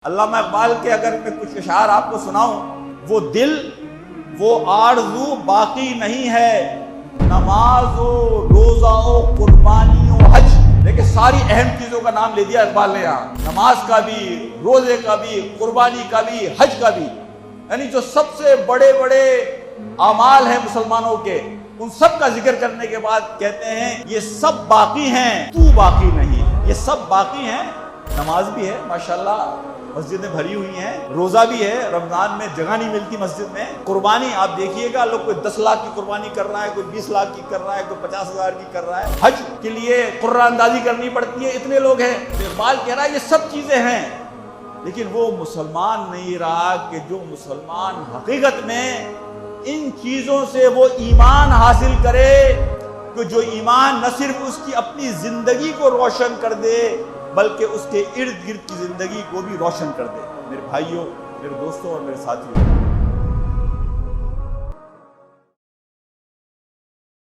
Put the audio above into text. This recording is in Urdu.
علامہ اقبال کے اگر میں کچھ اشعار آپ کو سناؤں، وہ دل وہ آرزو باقی نہیں ہے، نماز و روزہ و قربانی و حج۔ دیکھیں ساری اہم چیزوں کا نام لے دیا اقبال نے یہاں، نماز کا بھی، روزے کا بھی، قربانی کا بھی، حج کا بھی، یعنی جو سب سے بڑے بڑے اعمال ہیں مسلمانوں کے، ان سب کا ذکر کرنے کے بعد کہتے ہیں یہ سب باقی ہیں، تو باقی نہیں۔ یہ سب باقی ہیں، نماز بھی ہے ماشاءاللہ، مسجدیں بھری ہوئی ہیں، روزہ بھی ہے، رمضان میں جگہ نہیں ملتی مسجد میں، قربانی آپ دیکھیے گا، لوگ کوئی 10 لاکھ کی قربانی کر رہا ہے، کوئی 20 لاکھ کی کر رہا ہے، کوئی 50,000 کی کر رہا ہے، حج کے لیے قرہ اندازی کرنی پڑتی ہے، اتنے لوگ ہیں۔ اقبال کہہ رہا ہے یہ سب چیزیں ہیں، لیکن وہ مسلمان نہیں رہا کہ جو مسلمان حقیقت میں ان چیزوں سے وہ ایمان حاصل کرے کہ جو ایمان نہ صرف اس کی اپنی زندگی کو روشن کر دے بلکہ اس کے ارد گرد کی زندگی کو بھی روشن کر دے۔ میرے بھائیوں، میرے دوستوں اور میرے ساتھیوں،